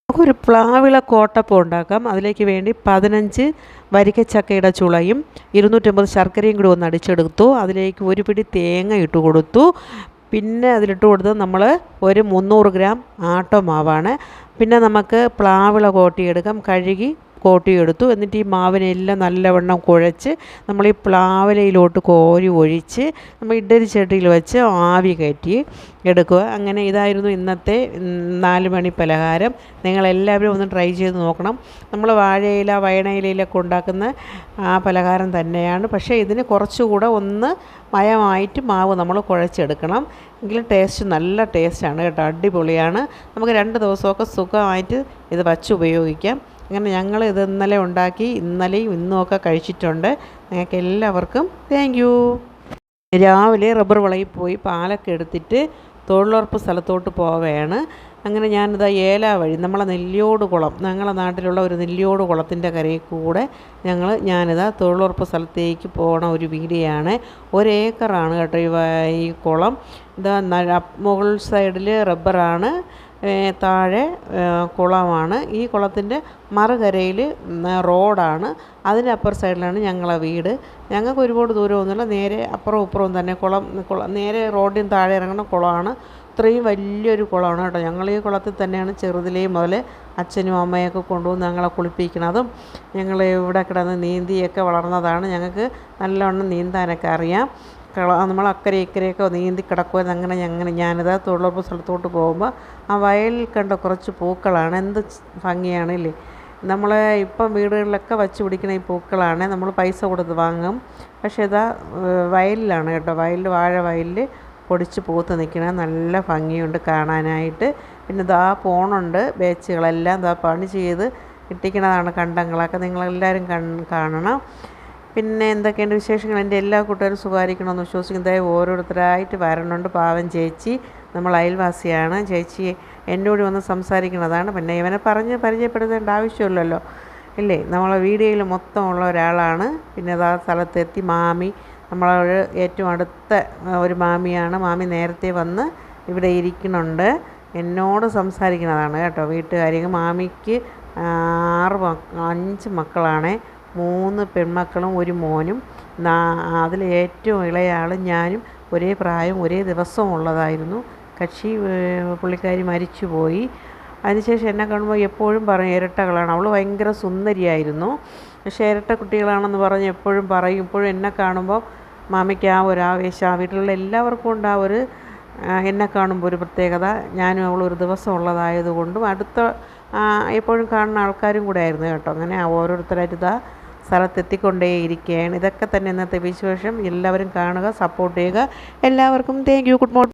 ഒരു പ്ലാവിള കോട്ടപ്പം ഉണ്ടാക്കാം. അതിലേക്ക് വേണ്ടി 15 വരിക്കച്ചക്കയുടെ ചുളയും 250 ശർക്കരയും കൂടി ഒന്ന് അടിച്ചെടുത്തു. അതിലേക്ക് ഒരു പിടി തേങ്ങ ഇട്ട് കൊടുത്തു. പിന്നെ അതിലിട്ട് കൊടുത്തത് നമ്മൾ ഒരു 300 ഗ്രാം ആട്ടമാവാണ്. പിന്നെ നമുക്ക് പ്ലാവിള കോട്ടിയെടുക്കാം. കഴുകി കോട്ടിയെടുത്തു. എന്നിട്ട് ഈ മാവിനെല്ലാം നല്ലവണ്ണം കുഴച്ച് നമ്മൾ ഈ പ്ലാവിലയിലോട്ട് കോരി ഒഴിച്ച് നമ്മൾ ഇഡ്ഡലി ചട്ടിയിൽ വെച്ച് ആവി കയറ്റി എടുക്കുക. അങ്ങനെ ഇതായിരുന്നു ഇന്നത്തെ 4 മണി പലഹാരം. നിങ്ങളെല്ലാവരും ഒന്ന് ട്രൈ ചെയ്ത് നോക്കണം. നമ്മൾ വാഴയില വയണയിലയിലൊക്കെ ഉണ്ടാക്കുന്ന ആ പലഹാരം തന്നെയാണ്. പക്ഷേ ഇതിന് കുറച്ചുകൂടെ ഒന്ന് മയമായിട്ട് മാവ് നമ്മൾ കുഴച്ചെടുക്കണം. എങ്കിലും ടേസ്റ്റ് നല്ല ടേസ്റ്റാണ് കേട്ടോ, അടിപൊളിയാണ്. നമുക്ക് 2 ദിവസമൊക്കെ സുഖമായിട്ട് ഇത് വച്ച് ഉപയോഗിക്കാം. അങ്ങനെ ഞങ്ങൾ ഇത് ഇന്നലെ ഉണ്ടാക്കി, ഇന്നലെയും ഇന്നുമൊക്കെ കഴിച്ചിട്ടുണ്ട്. നിങ്ങൾക്ക് എല്ലാവർക്കും താങ്ക് യു. രാവിലെ റബ്ബർ വളയിൽ പോയി പാലൊക്കെ എടുത്തിട്ട് തൊഴിലുറപ്പ് സ്ഥലത്തോട്ട് പോവുകയാണ്. അങ്ങനെ ഞാനിതാ ഏലാ വഴി നമ്മളെ നെല്ലിയോട് കുളം, ഞങ്ങളുടെ നാട്ടിലുള്ള ഒരു നെല്ലിയോട് കുളത്തിൻ്റെ കരയിൽ കൂടെ ഞാനിതാ തൊഴിലുറപ്പ് സ്ഥലത്തേക്ക് പോകണ ഒരു വീഡിയോയാണ്. 1 ഏക്കറാണ് കേട്ടോ ഈ കുളം. ഇതാ മുകൾ സൈഡിൽ റബ്ബറാണ്, താഴെ കുളമാണ്. ഈ കുളത്തിൻ്റെ മറുകരയിൽ റോഡാണ്. അതിൻ്റെ അപ്പുറ സൈഡിലാണ് ഞങ്ങളെ വീട്. ഞങ്ങൾക്ക് ഒരുപാട് ദൂരമൊന്നുമില്ല, നേരെ അപ്പുറവും ഇപ്പുറവും തന്നെ കുളം നേരെ റോഡിന് താഴെ ഇറങ്ങുന്ന കുളമാണ്. ഇത്രയും വലിയൊരു കുളമാണ് കേട്ടോ. ഞങ്ങൾ ഈ കുളത്തിൽ തന്നെയാണ് ചെറുതിലേ മുതൽ അച്ഛനും അമ്മയൊക്കെ കൊണ്ടുവന്ന് ഞങ്ങളെ കുളിപ്പിക്കുന്നതും. ഞങ്ങൾ ഇവിടെ കിടന്ന് നീന്തിയൊക്കെ വളർന്നതാണ്. ഞങ്ങൾക്ക് നല്ലവണ്ണം നീന്താനൊക്കെ അറിയാം. നമ്മൾ അക്കരെ ഇക്കരെയൊക്കെ നീന്തി കിടക്കുമായിരുന്നു. അങ്ങനെ ഞാനിതാ തൊഴിലുറപ്പ് സ്ഥലത്തോട്ട് പോകുമ്പോൾ ആ വയലിൽ കണ്ട കുറച്ച് പൂക്കളാണ്. എന്ത് ഭംഗിയാണല്ലേ. നമ്മൾ ഇപ്പം വീടുകളിലൊക്കെ വച്ച് പിടിക്കുന്ന ഈ പൂക്കളാണ്. നമ്മൾ പൈസ കൊടുത്ത് വാങ്ങും. പക്ഷേ ഇതാ വയലിലാണ് കേട്ടോ, വാഴ വയലിൽ പൊടിച്ച് പൂത്ത് നിൽക്കണത്. നല്ല ഭംഗിയുണ്ട് കാണാനായിട്ട്. പിന്നെ ഇതാ പോണുണ്ട് ബേച്ചുകളെല്ലാം ഇതാ പണി ചെയ്ത് ഇട്ടിക്കണതാണ് കണ്ടങ്ങളൊക്കെ. നിങ്ങളെല്ലാവരും കാണണം. പിന്നെ എന്തൊക്കെയുണ്ട് വിശേഷങ്ങൾ? എൻ്റെ എല്ലാ കൂട്ടുകാരും സുഖമായിരിക്കണമെന്ന് വിശ്വസിക്കുന്നത് ഓരോരുത്തരായിട്ട് വരണുണ്ട്. പാവം ചേച്ചി, നമ്മൾ അയൽവാസിയാണ്. ചേച്ചി എന്നോട് വന്ന് സംസാരിക്കുന്നതാണ്. പിന്നെ ഇവനെ പരിചയപ്പെടുത്തേണ്ട ആവശ്യമില്ലല്ലോ ഇല്ലേ, നമ്മളെ വീഡിയോയിൽ മൊത്തം ഉള്ള ഒരാളാണ്. പിന്നെ ആ സ്ഥലത്തെത്തി മാമി, നമ്മളോട് ഏറ്റവും അടുത്ത ഒരു മാമിയാണ്. മാമി നേരത്തെ വന്ന് ഇവിടെ ഇരിക്കുന്നുണ്ട്, എന്നോട് സംസാരിക്കുന്നതാണ് കേട്ടോ വീട്ടുകാര്യങ്ങൾ. മാമിക്ക് 5 മക്കളാണ്, 3 പെൺമക്കളും 1 മോനും. അതിൽ ഏറ്റവും ഇളയാൾ ഞാനും ഒരേ പ്രായം ഒരേ ദിവസവും ഉള്ളതായിരുന്നു. പുള്ളിക്കാരി മരിച്ചുപോയി. അതിനുശേഷം എന്നെ കാണുമ്പോൾ എപ്പോഴും പറയും ഇരട്ടകളാണ്. അവൾ ഭയങ്കര സുന്ദരിയായിരുന്നു. പക്ഷേ ഇരട്ട കുട്ടികളാണെന്ന് പറഞ്ഞ് എപ്പോഴും പറയും. ഇപ്പോഴും എന്നെ കാണുമ്പോൾ മാമിക്ക് ആ ഒരു ആവേശം, ആ വീട്ടിലുള്ള എല്ലാവർക്കും ഉണ്ട് ആ ഒരു എന്നെ കാണുമ്പോൾ ഒരു പ്രത്യേകത. ഞാനും അവളൊരു ദിവസം ഉള്ളതായതുകൊണ്ടും എപ്പോഴും കാണുന്ന ആൾക്കാരും കൂടെ ആയിരുന്നു കേട്ടോ. അങ്ങനെ ഓരോരുത്തരായിട്ട് ഇതാ സ്ഥലത്തെത്തിക്കൊണ്ടേയിരിക്കുകയാണ്. ഇതൊക്കെ തന്നെ ഇന്നത്തെ വിശേഷം. എല്ലാവരും കാണുക, സപ്പോർട്ട് ചെയ്യുക. എല്ലാവർക്കും താങ്ക് യു. Good morning.